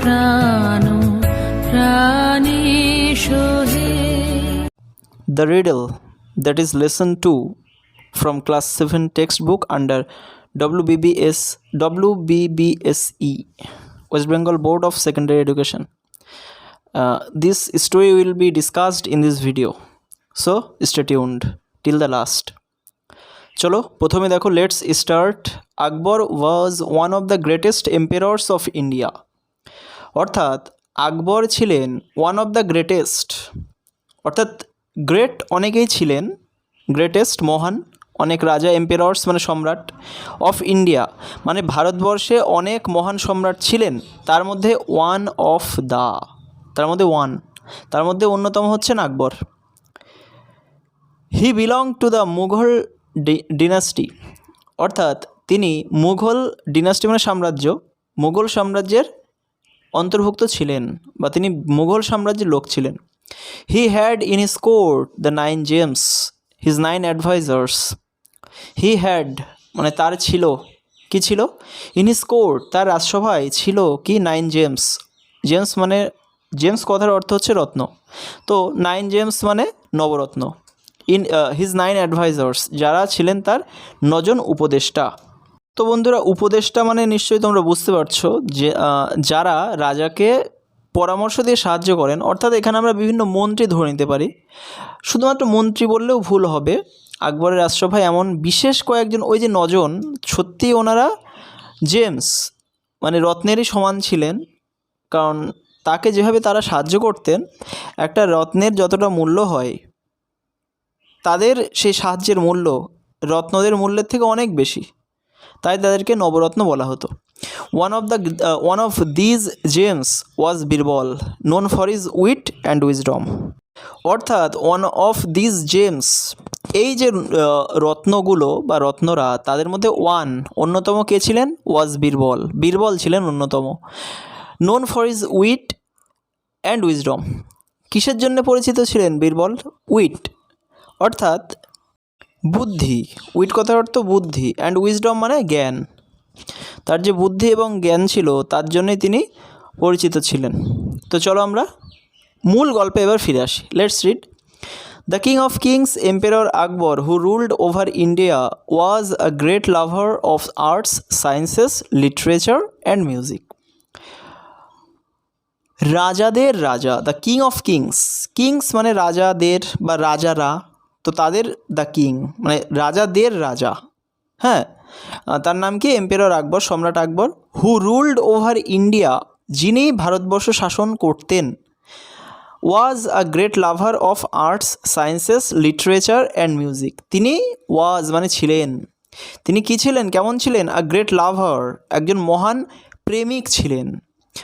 প্রাণ প্রাণেশো হে। The riddle, that is lesson 2 from class 7 textbook under WBBSE, West Bengal Board of Secondary Education. This story will be discussed in this video, so stay tuned till the last. চলো প্রথমে দেখো, let's start. Akbar was one of the greatest empires of India. অর্থাৎ আকবর ছিলেন one of the greatest, অর্থাৎ great অনেকেই ছিলেন, greatest মহান, অনেক রাজা, এম্পায়ার্স মানে সম্রাট, অফ ইন্ডিয়া মানে ভারতবর্ষে অনেক মহান সম্রাট ছিলেন, তার মধ্যে ওয়ান অফ দ্য, তার মধ্যে অন্যতম হচ্ছেন আকবর। হি বিলং টু দ্য মুঘল ডিনাস্টি, অর্থাৎ তিনি মুঘল ডিনাস্টি মানে সাম্রাজ্য, মুঘল সাম্রাজ্যের অন্তর্ভুক্ত ছিলেন বা তিনি মুঘল সাম্রাজ্যের লোক ছিলেন। He had in his court the 9 James, his 9 advisers. He had মানে তার ছিল, কি ছিল? ইন হিজ কোর্ট তার রাজসভায় ছিল কি? 9 জেমস। জেমস মানে, জেমস কথার অর্থ হচ্ছে রত্ন, তো 9 জেমস মানে নবরত্ন। ইন হিজ 9 অ্যাডভাইজার্স, যারা ছিলেন তার 9 জন উপদেষ্টা। তো বন্ধুরা, উপদেষ্টা মানে নিশ্চয়ই তোমরা বুঝতে পারছো যে যারা রাজাকে পরামর্শ দিয়ে সাহায্য করেন, অর্থাৎ এখানে আমরা বিভিন্ন মন্ত্রী ধরে নিতে পারি, শুধুমাত্র মন্ত্রী বললেও ভুল হবে। আকবরের রাজসভায় এমন বিশেষ কয়েকজন, ওই যে 9 জন, সত্যি ওনারা জেমস মানে রত্নেরই সমান ছিলেন, কারণ তাকে যেভাবে তারা সাহায্য করতেন, একটা রত্নের যতটা মূল্য হয়, তাদের সেই সাহায্যের মূল্য রত্নদের মূল্যের থেকে অনেক বেশি, তাই তাদেরকে নবরত্ন বলা হতো। One of these James was Birbal, known for his wheat and wisdom. অর্থাৎ ওয়ান অফ দিজ জেমস, এই যে রত্নগুলো বা রত্নরা, তাদের মধ্যে অন্যতম কে ছিলেন? ওয়াজ বীরবল, বীরবল ছিলেন অন্যতম। Known for his wheat and wisdom, কিসের জন্য পরিচিত ছিলেন বীরবল? উইট অর্থাৎ বুদ্ধি, উইট কথার অর্থ বুদ্ধি, অ্যান্ড উইজডম মানে জ্ঞান। তার যে বুদ্ধি এবং জ্ঞান ছিল, তার জন্যই তিনি পরিচিত ছিলেন। তো চলো আমরা মূল গল্পে এবার ফিরে আসি। Let's read. The king of kings empire Akbar, who ruled over India, was a great lover of arts, sciences, literature and music. রাজাদের রাজা, the king of kings, kings মানে রাজাদের বা রাজারা, তো তাদের দ্য কিং মানে রাজাদের রাজা, হ্যাঁ, তার নাম কি? এম্পায়ার আকবর, সম্রাট Akbar. Who ruled over India, যিনি ভারতবর্ষ শাসন করতেন। Was a great lover of arts, sciences, literature and music. তিনি ওয়াজ মানে ছিলেন, তিনি কি ছিলেন, কেমন ছিলেন? আ গ্রেট লাভার, একজন মহান প্রেমিক ছিলেন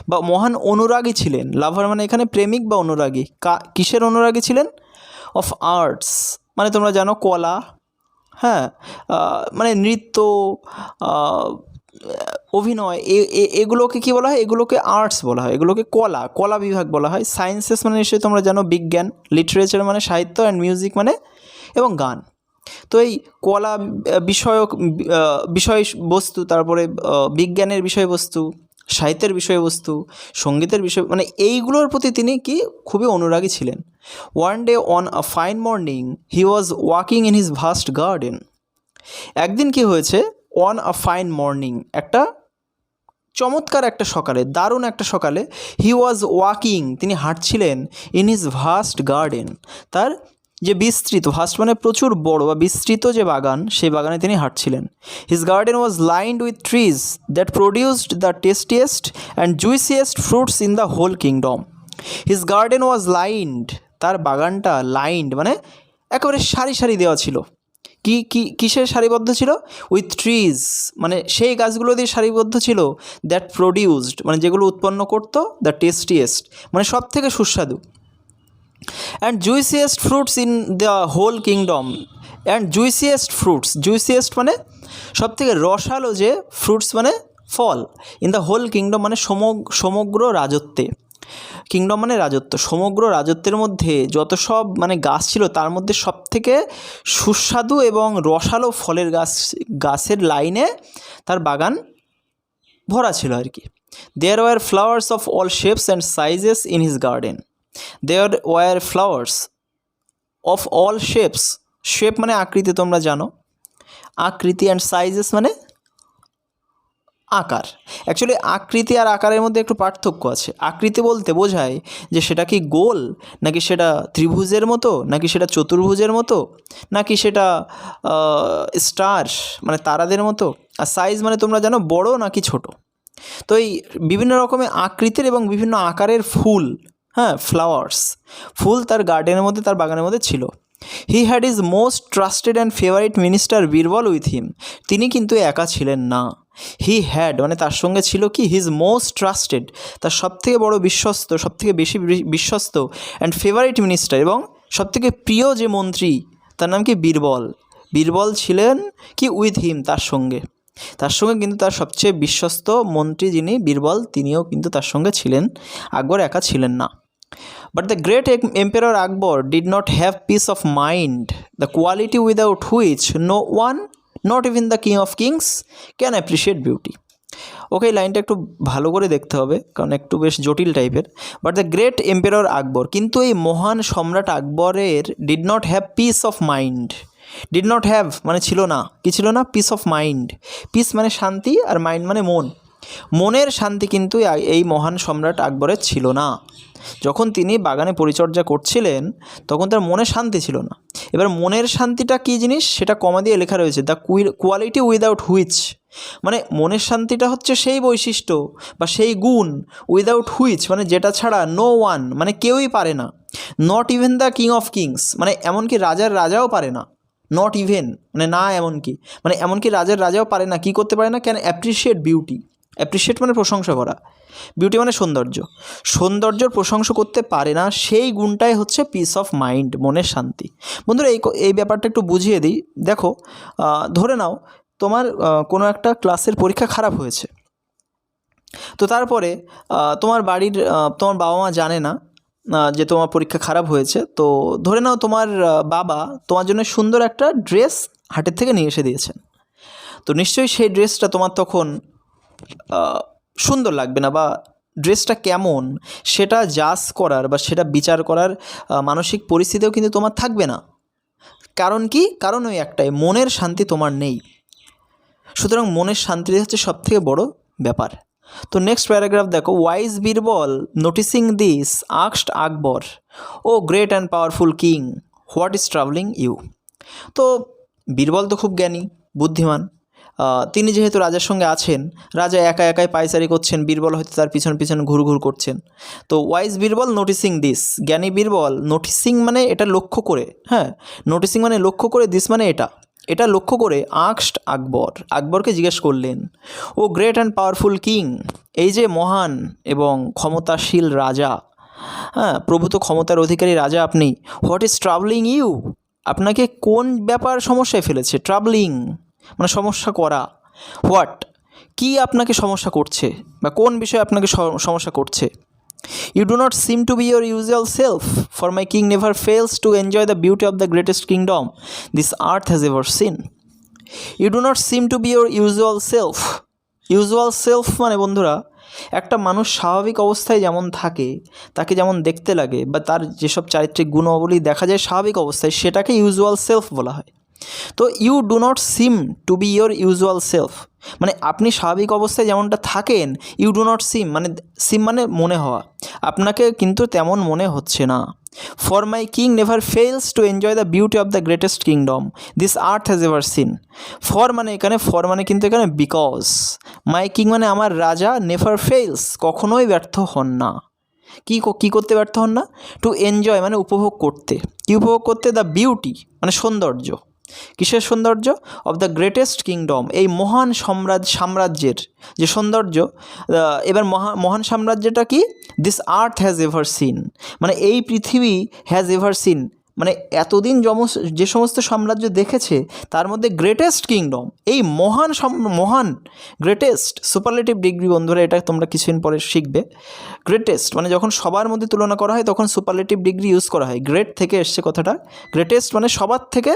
বা মহান অনুরাগী ছিলেন। লাভার মানে এখানে প্রেমিক বা অনুরাগী। কিসের অনুরাগী ছিলেন? অফ আর্টস মানে তোমরা জানো কলা, হ্যাঁ, মানে নৃত্য, অভিনয়, এগুলোকে কী বলা হয়? এগুলোকে আর্টস বলা হয়, এগুলোকে কলা বিভাগ বলা হয়। সায়েন্সেস মানে নিশ্চয়ই তোমরা জানো বিজ্ঞান, লিটারেচার মানে সাহিত্য, অ্যান্ড মিউজিক মানে এবং গান। তো এই কলা বিষয়ক বিষয়বস্তু, তারপরে বিজ্ঞানের বিষয়বস্তু, সাহিত্যের বিষয়বস্তু, সঙ্গীতের বিষয়, মানে এইগুলোর প্রতি তিনি কি খুবই অনুরাগী ছিলেন। One day on a fine morning he was walking in his vast garden. একদিন কি হয়েছে? অন আ ফাইন মর্নিং, একটা চমৎকার একটা সকালে, দারুণ একটা সকালে, হি ওয়াজ ওয়াকিং তিনি হাঁটছিলেন, ইন হিজ ভাস্ট গার্ডেন, তার যে বিস্তৃত, ভাস্ট মানে প্রচুর বড় বা বিস্তৃত যে বাগান, সেই বাগানে তিনি হাঁটছিলেন। His garden was lined with trees that produced the tastiest and juiciest fruits in the whole kingdom. His garden was lined, তার বাগানটা লাইন্ড মানে একেবারে সারি সারি দেওয়া ছিল। কিসের সারিবদ্ধ ছিল? উইথ ট্রিজ মানে সেই গাছগুলো দিয়ে সারিবদ্ধ ছিল। দ্যাট প্রডিউসড মানে যেগুলো উৎপন্ন করতো, দ্য টেস্টিয়েস্ট মানে সব থেকে সুস্বাদু, and juiciest fruits in the whole kingdom. And juiciest fruits, juiciest মানে সব থেকে রসালো যে, ফ্রুটস মানে ফল, ইন দ্য হোল কিংডম মানে সমগ্র রাজত্বে। কিংডম মানে রাজত্ব, সমগ্র রাজত্বের মধ্যে যত সব মানে গাছ ছিল, তার মধ্যে সবথেকে সুস্বাদু এবং রসালো ফলের গাছের লাইনে তার বাগান ভরা ছিল আর কি। There were flowers of all shapes and sizes in his garden. There were flowers of all shapes. Shape মানে আকৃতি, তোমরা জানো, আকৃতি, অ্যান্ড সাইজেস মানে আকার। অ্যাকচুয়ালি আকৃতি আর আকারের মধ্যে একটু পার্থক্য আছে। আকৃতি বলতে বোঝায় যে সেটা কি গোল, নাকি সেটা ত্রিভুজের মতো, নাকি সেটা চতুর্ভুজের মতো, নাকি সেটা স্টার মানে তারাদের মতো। আর সাইজ মানে তোমরা জানো বড় নাকি ছোট। তো এই বিভিন্ন রকমের আকৃতির এবং বিভিন্ন আকারের ফুল, হ্যাঁ, ফ্লাওয়ার্স, ফুল তার গার্ডেনের মধ্যে, তার বাগানের মধ্যে ছিল। He had is most trusted and favourite minister Birbal with him. তিনি কিন্তু একা ছিলেন না। হি হ্যাড মানে তার সঙ্গে ছিল কি, হিজ মোস্ট ট্রাস্টেড, তার সবথেকে বড় বিশ্বস্ত, সবথেকে বেশি বিশ্বস্ত, অ্যান্ড ফেভারিট মিনিস্টার, এবং সবথেকে প্রিয় যে মন্ত্রী, তার নাম কি, বীরবল। বীরবল ছিলেন কি উইথ হিম, তার সঙ্গে কিন্তু তার সবচেয়ে বিশ্বস্ত মন্ত্রী যিনি বীরবল, তিনিও কিন্তু তার সঙ্গে ছিলেন। আকবর একা ছিলেন না। But the great Emperor Akbar did not have peace of mind, the quality without which no one, not even the king of kings, can appreciate beauty. ওকে, এই লাইনটা একটু ভালো করে দেখতে হবে, কারণ একটু বেশ জটিল টাইপের। বাট দ্য গ্রেট এম্পায়ার আকবর, কিন্তু এই মহান সম্রাট আকবরের did not have peace of mind. Did not have মানে ছিল না, কি ছিল না, পিস অফ মাইন্ড। পিস মানে শান্তি, আর মাইন্ড মানে মন। মনের শান্তি কিন্তু এই মহান সম্রাট আকবরের ছিল না। যখন তিনি বাগানে পরিচর্যা করছিলেন তখন তার মনে শান্তি ছিল না। এবার মনের শান্তিটা কী জিনিস, সেটা কমা দিয়ে লেখা রয়েছে, দ্য কোয়ালিটি উইদাউট হুইচ, মানে মনের শান্তিটা হচ্ছে সেই বৈশিষ্ট্য বা সেই গুণ, উইদাউট হুইচ মানে যেটা ছাড়া নো ওয়ান মানে কেউই পারে না, not even the king of kings মানে এমনকি রাজার রাজাও পারে না, নট ইভেন মানে না এমনকি, মানে এমনকি রাজার রাজাও পারে না, কী করতে পারে না, ক্যান অ্যাপ্রিসিয়েট বিউটি। অ্যাপ্রিসিয়েট মানে প্রশংসা করা, বিউটি মানে সৌন্দর্য, সৌন্দর্যর প্রশংসা করতে পারে না, সেই গুণটাই হচ্ছে পিস অফ মাইন্ড, মনের শান্তি। বন্ধুরা এই ব্যাপারটা একটু বুঝিয়ে দিই। দেখো, ধরে নাও তোমার কোনো একটা ক্লাসের পরীক্ষা খারাপ হয়েছে, তো তারপরে তোমার বাড়ির তোমার বাবা মা জানে না যে তোমার পরীক্ষা খারাপ হয়েছে। তো ধরে নাও তোমার বাবা তোমার জন্য সুন্দর একটা ড্রেস হাটের থেকে নিয়ে এসে দিয়েছেন। তো নিশ্চয়ই সেই ড্রেসটা তোমার তখন সুন্দর লাগবে না, বা ড্রেসটা কেমন সেটা জাজ করার বা সেটা বিচার করার মানসিক পরিস্থিতিও কিন্তু তোমার থাকবে না। কারণ কি, কারণ ওই একটাই, মনের শান্তি তোমার নেই। সুতরাং মনের শান্তি হচ্ছে সবথেকে বড় ব্যাপার। তো নেক্সট প্যারাগ্রাফ দেখো, wise Birbal noticing this asked Akbar, O great and powerful king, what is travelling you. তো বীরবল তো খুব জ্ঞানী, বুদ্ধিমান, তিনি যেহেতু রাজার সঙ্গে আছেন, রাজা একা একাই পায়চারি করছেন, বীরবল হয়তো তার পিছন পিছন ঘুরঘুর করছেন। তো ওয়াইজ বীরবল নোটিসিং দিস, জ্ঞানী বীরবল, নোটিসিং মানে এটা লক্ষ্য করে, হ্যাঁ, নোটিসিং মানে লক্ষ্য করে, দিস মানে এটা লক্ষ্য করে, আস্কড আকবর, আকবরকে জিজ্ঞেস করলেন, ও গ্রেট অ্যান্ড পাওয়ারফুল কিং, এই যে মহান এবং ক্ষমতাশীল রাজা, হ্যাঁ, প্রভূত ক্ষমতার অধিকারী রাজা আপনি, হোয়াট ইজ ট্রাভেলিং ইউ, আপনাকে কোন ব্যাপার সমস্যায় ফেলেছে, ট্রাভেলিং মানে সমস্যা করা, হোয়াট কি আপনাকে সমস্যা করছে বা কোন বিষয়ে আপনাকে সমস্যা করছে। You do not seem to be your usual self, for my king never fails to enjoy the beauty of the greatest kingdom this earth has ever seen. You do not seem to be your usual self. Usual self মানে বন্ধুরা, একটা মানুষ স্বাভাবিক অবস্থায় যেমন থাকে, তাকে যেমন দেখতে লাগে বা তার যেসব চারিত্রিক গুণাবলী দেখা যায় স্বাভাবিক অবস্থায়, সেটাকে ইউজুয়াল সেলফ বলা হয়। তো you do not seem to be your usual self মানে আপনি স্বাভাবিক অবস্থায় যেমনটা থাকেন, ইউ ডু নট সিম মানে মনে হওয়া, আপনাকে কিন্তু তেমন মনে হচ্ছে না। For my king never fails to enjoy the beauty of the greatest kingdom this earth has ever seen. For মানে কিন্তু এখানে বিকজ, মাই কিং মানে আমার রাজা, নেভার ফেলস কখনোই ব্যর্থ হন না। কী করতে ব্যর্থ হন না, টু এনজয় মানে উপভোগ করতে, কী উপভোগ করতে, দ্য বিউটি মানে সৌন্দর্য, কিসের সৌন্দর্য, অফ দ্য গ্রেটেস্ট কিংডম এই মহান সাম্রাজ্যের যে সৌন্দর্য। এবার মহান সাম্রাজ্যটা কি, this earth has ever scene মানে এই পৃথিবী, হ্যাজ এভার সিন মানে এতদিন যে সমস্ত সাম্রাজ্য দেখেছে তার মধ্যে গ্রেটেস্ট কিংডম এই মহান গ্রেটেস্ট সুপারলেটিভ ডিগ্রি। বন্ধুরা এটা তোমরা কিছুদিন পরে শিখবে। গ্রেটেস্ট মানে যখন সবার মধ্যে তুলনা করা হয় তখন সুপারলেটিভ ডিগ্রি ইউজ করা হয়, গ্রেট থেকে এসছে কথাটা। গ্রেটেস্ট মানে সবার থেকে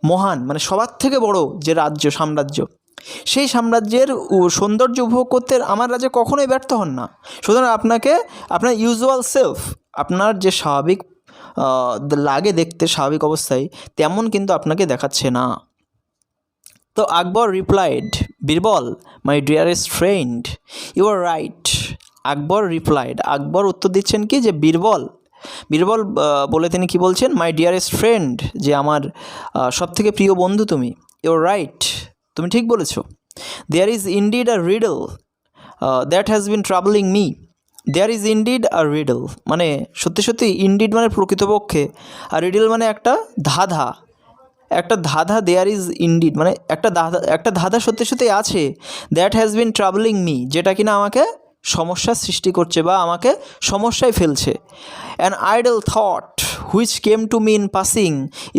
মহান, মানে সবার থেকে বড় যে সাম্রাজ্য, সেই সাম্রাজ্যের সৌন্দর্য উপভোগ করতে আমার রাজা কখনোই ব্যর্থ হন না। সুতরাং আপনাকে আপনার ইউজুয়াল সেলফ, আপনার যে স্বাভাবিক লাগে দেখতে স্বাভাবিক অবস্থায়, তেমন কিন্তু আপনাকে দেখাচ্ছে না। তো Akbar replied, Birbal my dearest friend you are right. Akbar replied, Akbar উত্তর দিচ্ছেন কি যে বীরবল বলে তিনি কি বলছেন, মাই ডিয়ারেস্ট ফ্রেন্ড, যে আমার সবথেকে প্রিয় বন্ধু তুমি, ইউ আর রাইট, তুমি ঠিক বলেছো। There is indeed a riddle that has been travelling me. There is indeed a riddle মানে সত্যি সত্যি, ইনডিড মানে প্রকৃতপক্ষে, আর রিডল মানে একটা ধাঁধা, দেয়ার ইজ ইনডিড মানে একটা ধাঁধা সত্যি সত্যি আছে, that has been travelling me, যেটা কিনা আমাকে সমস্যার সৃষ্টি করছে বা আমাকে সমস্যায় ফেলছে। An idle thought which came to me in passing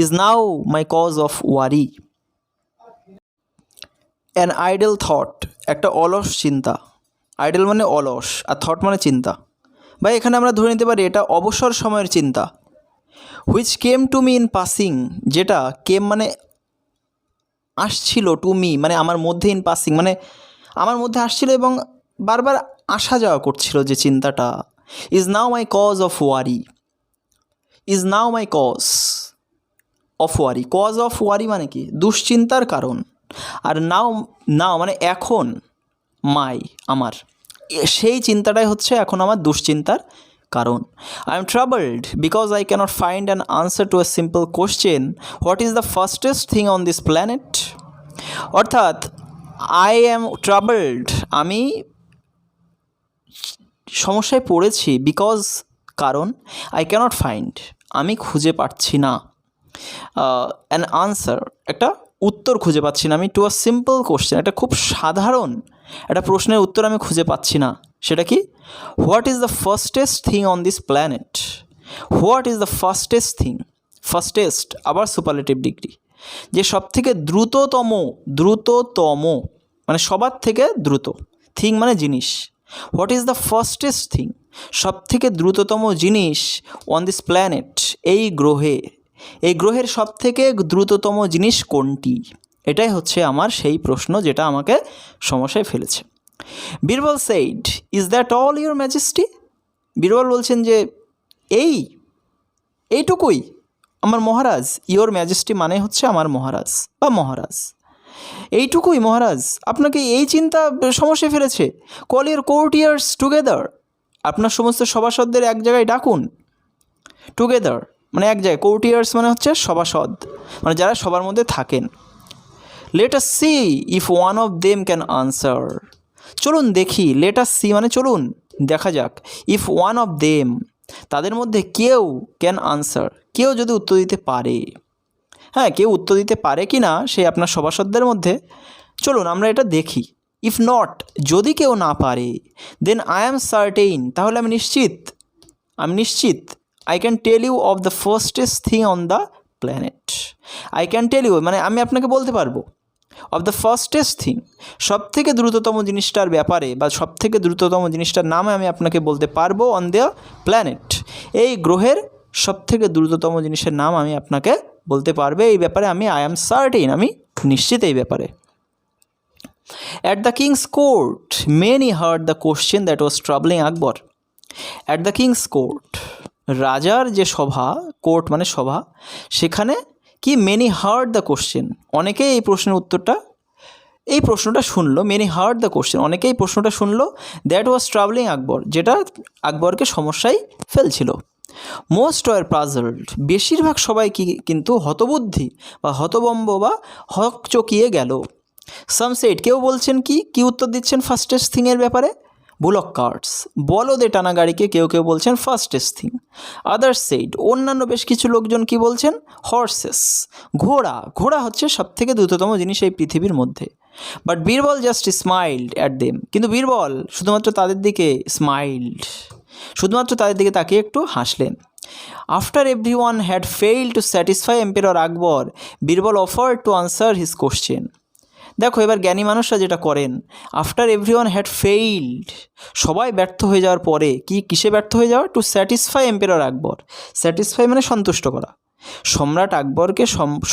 is now my cause of worry. An idle thought, একটা অলস চিন্তা, আইডল মানে অলস আর থট মানে চিন্তা, বা এখানে আমরা ধরে নিতে পারি এটা অবসর সময়ের চিন্তা। Which came to me in passing, যেটা কেম মানে আসছিল, টু মি মানে আমার মধ্যে, ইন পাসিং মানে আমার মধ্যে আসছিল এবং বারবার আসা যাওয়া করছিল যে চিন্তাটা। Is now my cause of worry, is now my cause of worry, cause of worry মানে কি, দুশ্চিন্তার কারণ, আর নাও মানে এখন, মাই আমার, সেই চিন্তাটাই হচ্ছে এখন আমার দুশ্চিন্তার কারণ। I am troubled because I cannot find an answer to a simple question, what is the fastest thing on this planet. অর্থাৎ আই অ্যাম ট্রাবলড, আমি সমস্যায় পড়েছি, বিকজ কারণ, আই ক্যানট ফাইন্ড আমি খুঁজে পাচ্ছি না, অ্যান আনসার একটা উত্তর খুঁজে পাচ্ছি না আমি, টু আ সিম্পল কোশ্চেন একটা খুব সাধারণ একটা প্রশ্নের উত্তর আমি খুঁজে পাচ্ছি না। সেটা কি, what is the fastest thing on this planet, what is the fastest thing, fastest আবার সুপারলেটিভ ডিগ্রি, যে সব থেকে দ্রুততম মানে সবার থেকে দ্রুত, থিং মানে জিনিস, what is the fastest thing সব থেকে দ্রুততম জিনিস, অন দিস প্ল্যানেট এই গ্রহের সব থেকে দ্রুততম জিনিস কোনটি, এটাই হচ্ছে আমার সেই প্রশ্ন যেটা আমাকে সমস্যায় ফেলেছে। Birbal said, is that all your majesty. Birbal বলছেন যে এইটুকুই আমার মহারাজ, ইওর ম্যাজেস্টি মানে হচ্ছে আমার মহারাজ বা মহারাজ, এইটুকুই মহারাজ, আপনাকে এই চিন্তা সমস্যায় ফেলেছে। কল ইউর কোর্টিয়ার্স টুগেদার, আপনার সমস্ত সভাসদদের এক জায়গায় ডাকুন, টুগেদার মানে এক জায়গায়, কোর্টিয়ার্স মানে হচ্ছে সভাসদ মানে যারা সবার মধ্যে থাকেন। Let us see if one of them can answer, চলুন দেখি, লেট আস সি মানে চলুন দেখা যাক, ইফ ওয়ান অফ দেম তাদের মধ্যে কেউ, ক্যান আনসার কেউ যদি উত্তর দিতে পারে, হ্যাঁ কেউ উত্তর দিতে পারে কি না সেই আপনার সভাসদদের মধ্যে, চলুন আমরা এটা দেখি। ইফ নট যদি কেউ না পারে, দেন আই অ্যাম সার্টেইন তাহলে আমি নিশ্চিত, I can tell you of the fastest thing on the planet, I can tell you মানে আমি আপনাকে বলতে পারবো, অফ দ্য ফার্স্টেস্ট থিং সব থেকে দ্রুততম জিনিসটার ব্যাপারে বা সব থেকে দ্রুততম জিনিসটার নামে আমি আপনাকে বলতে পারবো, অন দ্য প্ল্যানেট এই গ্রহের সব থেকে দ্রুততম জিনিসের নাম আমি আপনাকে বলতে পারবে, এই ব্যাপারে আমি আই অ্যাম সার্টেইন আমি নিশ্চিত এই ব্যাপারে। At the king's court many heard the question that was troubling Akbar. At the king's court রাজার যে সভা, কোর্ট মানে সভা, সেখানে কি মেনি হার্ড দ্য কোশ্চেন অনেকেই এই প্রশ্নটা শুনলো, মেনি হার্ড দ্য কোশ্চেন অনেকেই প্রশ্নটা শুনলো, দ্যাট ওয়াজ ট্রাভেলিং আকবর যেটা আকবরকে সমস্যায় ফেলছিল। মোস্ট ওয়ার পাজলড বেশিরভাগ সবাই কিন্তু হতবুদ্ধি বা হতবম্ব বা হকচকিয়ে গেল। সাম সেড কেউ বলছেন কি উত্তর দিচ্ছেন ফার্স্টেস্ট থিংয়ের ব্যাপারে, বুলক কার্টস বলদে টানা গাড়িকে কেউ বলছেন ফার্স্টেস্ট থিং। আদার্স সেইড অন্যান্য বেশ কিছু লোকজন কি বলছেন, হর্সেস ঘোড়া হচ্ছে সবথেকে দ্রুততম জিনিস এই পৃথিবীর মধ্যে। But Birbal just smiled at them, কিন্তু বীরবল শুধুমাত্র তাদের দিকে তাকিয়ে একটু হাসলেন। After everyone had failed to satisfy emperor Akbar, Birbal offered to answer his question. দেখো এবার জ্ঞানী মানুষরা যেটা করেন, আফটার এভরিওয়ান হ্যাড ফেইল্ড সবাই ব্যর্থ হয়ে যাওয়ার পরে কিসে ব্যর্থ হয়ে যাওয়া, টু স্যাটিসফাই এম্পেরর আকবর, স্যাটিসফাই মানে সন্তুষ্ট করা, সম্রাট আকবরকে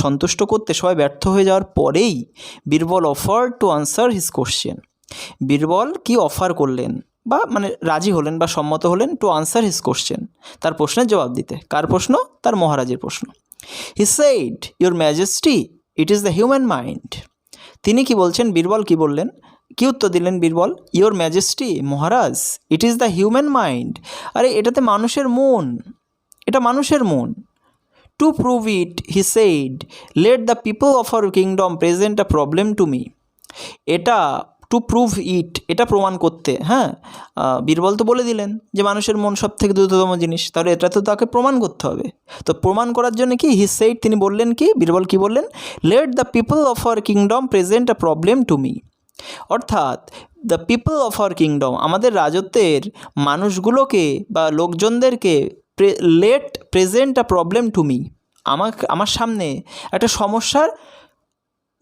সন্তুষ্ট করতে সবাই ব্যর্থ হয়ে যাওয়ার পরেই Birbal offer to answer his question. Birbal কি অফার করলেন বা মানে রাজি হলেন বা সম্মত হলেন টু আনসার হিজ কোশ্চেন, তার প্রশ্নের জবাব দিতে। কার প্রশ্ন? তার মহারাজের প্রশ্ন। He said, your majesty, it is the human mind. তিনি কি বলছেন? বীরবল কি বললেন? কি উত্তর দিলেন Birbal? Your majesty, Maharaj, it is the human mind. আরে এটাতে মানুষের মন, এটা মানুষের মন। To prove it, he said, late the people of our kingdom present a problem to me. এটা টু প্রুভ ইট, এটা প্রমাণ করতে, হ্যাঁ, বীরবল তো বলে দিলেন যে মানুষের মন সব থেকে দ্রুততম জিনিস, তাহলে এটা তো তাকে প্রমাণ করতে হবে। তো প্রমাণ করার জন্য কি হি সেইড, তিনি বললেন কি, বীরবল কি বললেন? Let the people of our kingdom present a problem to me. অর্থাৎ the people of our kingdom, আমাদের রাজত্বের মানুষগুলোকে বা লোকজনদেরকে let present a problem to me, আমার সামনে একটা সমস্যার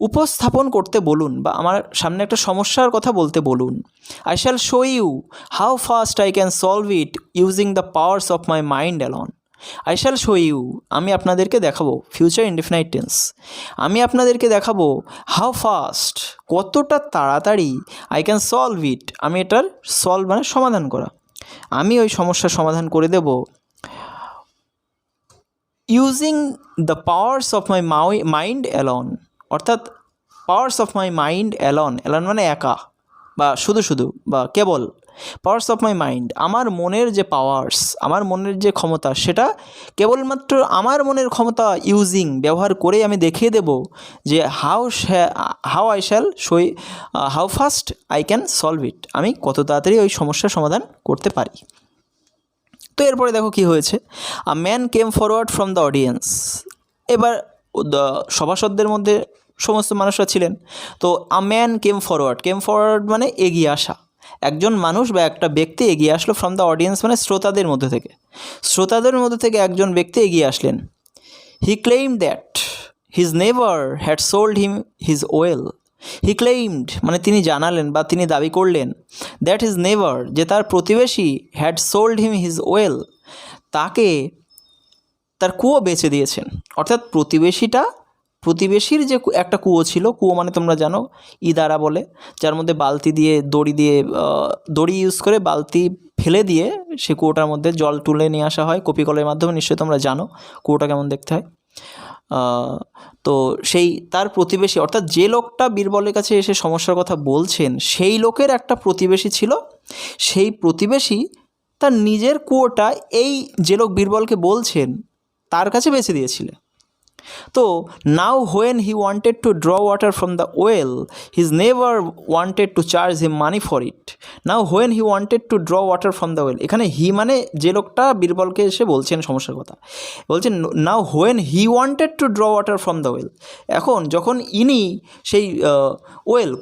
উপস্থাপন করতে বলুন বা আমার সামনে একটা সমস্যার কথা বলতে বলুন। I shall show you how fast I can solve it using the powers of my mind alone. I shall show you, আমি আপনাদেরকে দেখাবো, ফিউচার ইনডেফিনাইট টেন্স, আমি আপনাদেরকে দেখাবো হাউ ফাস্ট, কতটা তাড়াতাড়ি, আই ক্যান সলভ ইট, আমি এটার সলভ মানে সমাধান করা, আমি ওই সমস্যার সমাধান করে দেব, using the powers of my mind alone. অর্থাৎ powers of my mind alone, alone মানে একা বা শুধু শুধু বা কেবল, পাওয়ার্স অফ মাই মাইন্ড, আমার মনের যে পাওয়ার্স, আমার মনের যে ক্ষমতা, সেটা কেবলমাত্র আমার মনের ক্ষমতা ইউজিং, ব্যবহার করে আমি দেখিয়ে দেব যে how I shall show, how fast I can solve ইট, আমি কত তাড়াতাড়ি ওই সমস্যার সমাধান করতে পারি। তো এরপরে দেখো কি হয়েছে, a man came forward from the audience. এবার সভাসদদের মধ্যে সমস্ত মানুষরা ছিলেন, তো আ ম্যান কেম ফরওয়ার্ড মানে এগিয়ে আসা, একজন মানুষ বা একটা ব্যক্তি এগিয়ে আসলো, ফ্রম দ্য অডিয়েন্স মানে শ্রোতাদের মধ্যে থেকে একজন ব্যক্তি এগিয়ে আসলেন। He claimed that his neighbour had sold him his well. He claimed মানে তিনি জানালেন বা তিনি দাবি করলেন, দ্যাট হিজ নেভার, যে তার প্রতিবেশী, had sold him his well, তাকে তার কুয়ো বেচে দিয়েছেন। অর্থাৎ প্রতিবেশীর যে একটা কুয়ো ছিল, কুয়ো মানে তোমরা জানো ইদারা বলে, যার মধ্যে বালতি দিয়ে দড়ি ইউজ করে বালতি ফেলে দিয়ে সে কুয়োটার মধ্যে জল তুলে নিয়ে আসা হয় কপি কলের মাধ্যমে, নিশ্চয়ই তোমরা জানো কুয়োটা কেমন দেখতে হয়। তো সেই তার প্রতিবেশী, অর্থাৎ যে লোকটা বীরবলের কাছে এসে সমস্যার কথা বলছেন, সেই লোকের একটা প্রতিবেশী ছিল, সেই প্রতিবেশী তার নিজের কুয়োটা এই যে লোক বীরবলকে বলছেন তার কাছে বেচে দিয়েছিল। তো now when he wanted to draw water from the well, his neighbour wanted to charge him money for it. Now when he wanted to draw water from the well, এখানে হি মানে যে লোকটা বীরবলকে এসে বলছেন সমস্যার কথা, বলছেন now when he wanted to draw water from the well, এখন যখন ইনি সেই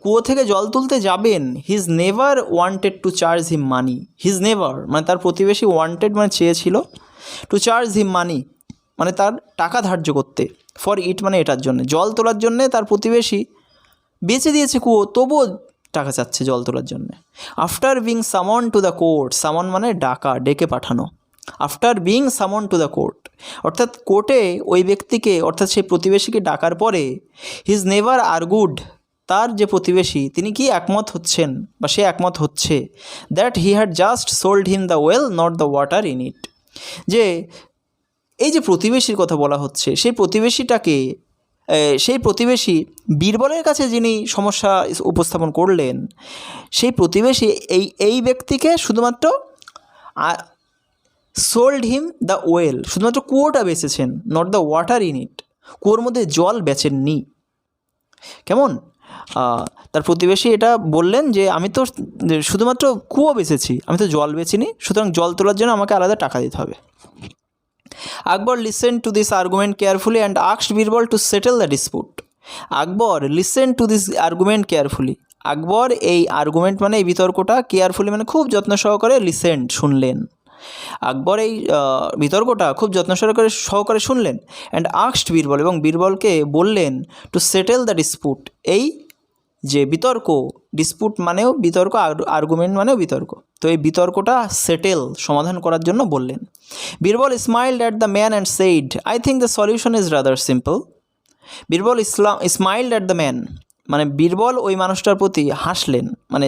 কুয়ো থেকে জল তুলতে যাবেন, his neighbour wanted to charge him money, his neighbour মানে তার প্রতিবেশী, ওয়ান্টেড মানে চেয়েছিল, টু চার্জ হিম মানি মানে তার টাকা ধার্য করতে, ফর ইট মানে এটার জন্য, জল তোলার জন্যে তার প্রতিবেশী বেচে দিয়েছে কুয়ো, তবুও টাকা চাচ্ছে জল তোলার জন্য। আফটার বিং সামন টু দ্য কোর্ট, সামন মানে ডাকা, ডেকে পাঠানো, আফটার বিং সামন টু দ্য কোর্ট, অর্থাৎ কোর্টে ওই ব্যক্তিকে অর্থাৎ সেই প্রতিবেশীকে ডাকার পরে, হিজ নেভার আরগুড, তার যে প্রতিবেশী তিনি কি একমত হচ্ছেন বা সে একমত হচ্ছে, that he had just sold him the well not the water in ইট, যে এই যে প্রতিবেশীর কথা বলা হচ্ছে, সেই প্রতিবেশী বীরবলের কাছে যিনি সমস্যা উপস্থাপন করলেন, সেই প্রতিবেশী এই ব্যক্তিকে শুধুমাত্র সোল্ড হিম দ্য ওয়েল, শুধুমাত্র কুয়োটা বেচেছেন, not the water in it, কুয়োর মধ্যে জল বেচেননি। কেমন তার প্রতিবেশী এটা বললেন যে আমি তো শুধুমাত্র কুয়ো বেচেছি, আমি তো জল বেচিনি, সুতরাং জল তোলার জন্য আমাকে আলাদা টাকা দিতে হবে। Akbar listened to this argument carefully and asked Birbal to settle the dispute. Akbar listened to this argument carefully. আকবর এই আর্গুমেন্ট মানে এই বিতর্কটা কেয়ারফুলি মানে খুব যত্ন সহকারে লিসেন্ড শুনলেন। আকবর এই বিতর্কটা খুব যত্ন সহকারে শুনলেন। অ্যান্ড আস্কড বীরবল, এবং বীরবলকে বললেন টু সেটেল দ্য ডিসপুট, এই যে বিতর্ক ডিসপুট মানেও বিতর্ক, আর্গুমেন্ট মানেও বিতর্ক। তো এই বিতর্কটা সমাধান করার জন্য বললেন। Birbal smiled at the man and said, I think the solution is rather simple. Birbal smiled at the man, মানে বীরবল ওই মানুষটার প্রতি হাসলেন, মানে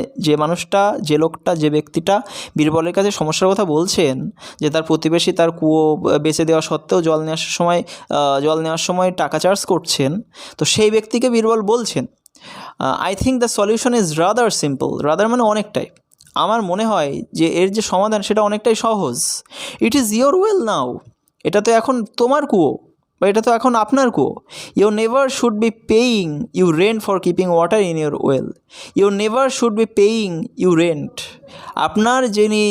যে লোকটা যে ব্যক্তিটা বীরবলের কাছে সমস্যার কথা বলছেন, যে তার প্রতিবেশী তার কুয়ো বেচে দেওয়া সত্ত্বেও জল নেওয়ার সময় টাকা চার্জ করছেন, তো সেই ব্যক্তিকে বীরবল বলছেন I think the solution is rather simple. Rather মানে অনেকটাই, আমার মনে হয় যে এর যে সমাধান সেটা অনেকটাই সহজ। It is your well now, এটা তো এখন তোমার কুয়ো, বা এটা তো এখন আপনার কুয়ো। You never should be paying you rent for keeping water in your well. You never should be paying you rent, আপনার যিনি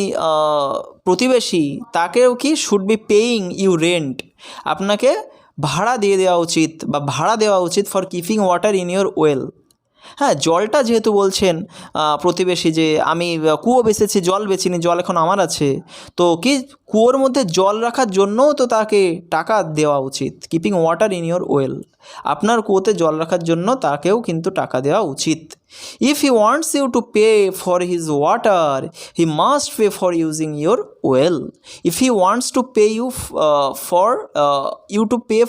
প্রতিবেশী তাকেও কি should be paying you rent, আপনাকে ভাড়া দিয়ে দেওয়া উচিত বা ভাড়া দেওয়া উচিত for keeping water in your well. হ্যাঁ, জলটা যেহেতু বলছেন প্রতিবেশী যে আমি কুয়ো বেচেছি, জল বেচিনি, জল এখন আমার আছে, তো কি কুয়োর মধ্যে জল রাখার জন্যও তো তাকে টাকা দেওয়া উচিত। Keeping water in your well, আপনার কুয়োতে জল রাখার জন্য তাকেও কিন্তু টাকা দেওয়া উচিত। If he wants you to pay for his water he must pay for using your well. If he wants to pay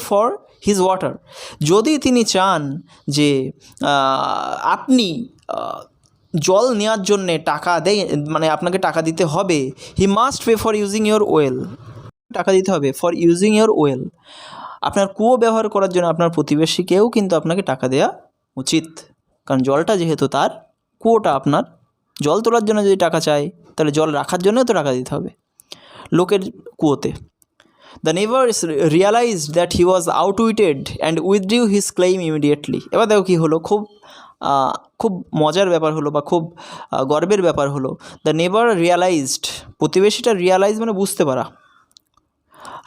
for his water, যদি তিনি চান যে আপনি জল নেওয়ার জন্যে টাকা মানে আপনাকে টাকা দিতে হবে, হি must pay for using your well, টাকা দিতে হবে ফর ইউজিং ইয়োর ওয়েল, আপনার কুয়ো ব্যবহার করার জন্য আপনার প্রতিবেশীকেও কিন্তু আপনাকে টাকা দেওয়া উচিত। কারণ জলটা যেহেতু তার, কুয়োটা আপনার, জল তোলার জন্য যদি টাকা চায় তাহলে জল রাখার জন্যও তো টাকা দিতে হবে লোকের কুয়োতে। The neighbor realized that he was outwitted and withdrew his claim immediately. এবার দেখো কী হলো, খুব মজার ব্যাপার হলো বা খুব গর্বের ব্যাপার হলো। দ্য নেইবার রিয়ালাইজড, প্রতিবেশীটা রিয়ালাইজ মানে বুঝতে পারা,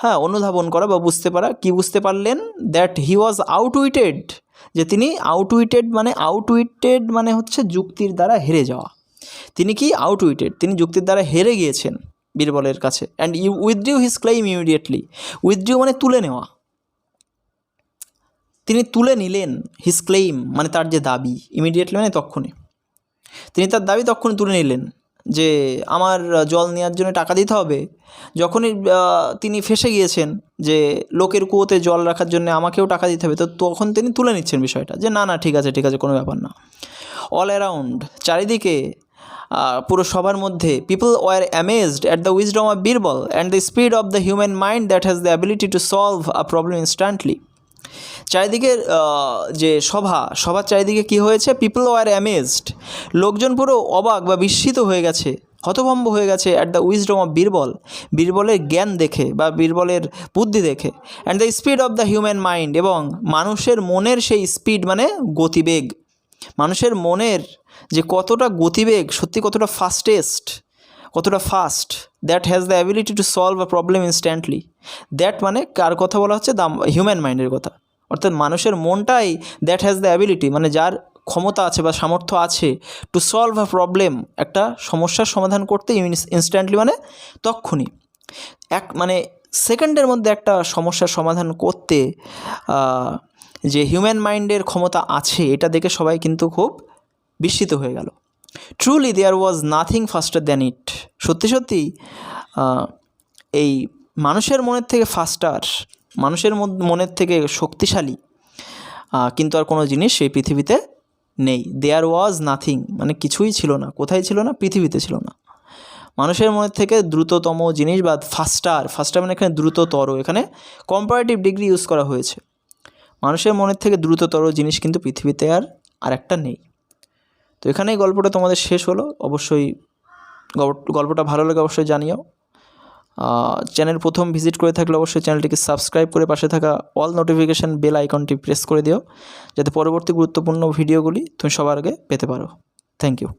হ্যাঁ, অনুধাবন করা বা বুঝতে পারা। কি বুঝতে পারলেন? দ্যাট হি ওয়াজ আউটউইটেড, যে তিনি আউটউইটেড মানে হচ্ছে যুক্তির দ্বারা হেরে যাওয়া। তিনি কি আউটউইটেড, তিনি যুক্তির দ্বারা হেরে গিয়েছেন বীরবলের কাছে। অ্যান্ড উইথড্রিউ হিজ ক্লেইম ইমিডিয়েটলি, উইথড্রিউ মানে তুলে নেওয়া, তিনি তুলে নিলেন হিজ ক্লেইম মানে তার যে দাবি, ইমিডিয়েটলি মানে তক্ষণি, তিনি তার দাবি তক্ষণি তুলে নিলেন যে আমার জল নেওয়ার জন্য টাকা দিতে হবে। যখনই তিনি ফেঁসে গিয়েছেন যে লোকের কুয়োতে জল রাখার জন্য আমাকেও টাকা দিতে হবে, তো তখন তিনি তুলে নিচ্ছেন বিষয়টা যে না ঠিক আছে কোনো ব্যাপার না। অল অ্যারাউন্ড, চারিদিকে পুরো সবার মধ্যে, people were amazed at the wisdom of Birbal and the speed of the human mind that has the ability to solve a problem instantly. চারিদিকের যে সবার চারিদিকে কি হয়েছে? পিপল ওয়ার অ্যামেজড, লোকজন পুরো অবাক বা বিস্মিত হয়ে গেছে, হতভম্ব হয়ে গেছে at the wisdom of Birbal, বীরবলের জ্ঞান দেখে বা বীরবলের বুদ্ধি দেখে। And the speed of the human mind, এবং মানুষের মনের সেই স্পিড মানে গতিবেগ, মানুষের মনের যে কতটা গতিবেগ, সত্যি কতটা fast, that has the ability to solve a problem instantly. That মানে কার কথা বলা হচ্ছে? দ্য হিউম্যান মাইন্ডের কথা, অর্থাৎ মানুষের মনটাই দ্যাট হ্যাজ দ্য অ্যাবিলিটি মানে যার ক্ষমতা আছে বা সামর্থ্য আছে টু সলভ আ প্রবলেম, একটা সমস্যার সমাধান করতে ইনস্ট্যান্টলি মানে তক্ষুনি, মানে সেকেন্ডের মধ্যে একটা সমস্যার সমাধান করতে যে হিউম্যান মাইন্ডের ক্ষমতা আছে, এটা দেখে সবাই কিন্তু খুব বিস্মিত হয়ে গেল। Truly there was nothing faster than it, সত্যি এই মানুষের মনের থেকে মানুষের মনের থেকে শক্তিশালী কিন্তু আর কোনো জিনিস এই পৃথিবীতে নেই। দেয়ার ওয়াজ নাথিং মানে কিছুই ছিল না, কোথায় ছিল না? পৃথিবীতে ছিল না। মানুষের মনের থেকে দ্রুততম জিনিস বা ফাস্টার মানে এখানে দ্রুততর, এখানে কম্পারেটিভ ডিগ্রি ইউজ করা হয়েছে। মানুষের মনের থেকে দ্রুততর জিনিস কিন্তু পৃথিবীতে আর একটা নেই। তো এখানেই গল্পটা তোমাদের শেষ হলো। অবশ্যই গল্পটা ভালো লাগে অবশ্যই জানিও। চ্যানেল প্রথম ভিজিট করে থাকলে অবশ্যই চ্যানেলটিকে সাবস্ক্রাইব করে পাশে থাকা অল নোটিফিকেশান বেল আইকনটি প্রেস করে দিও, যাতে পরবর্তী গুরুত্বপূর্ণ ভিডিওগুলি তুমি সবার আগে পেতে পারো। Thank you.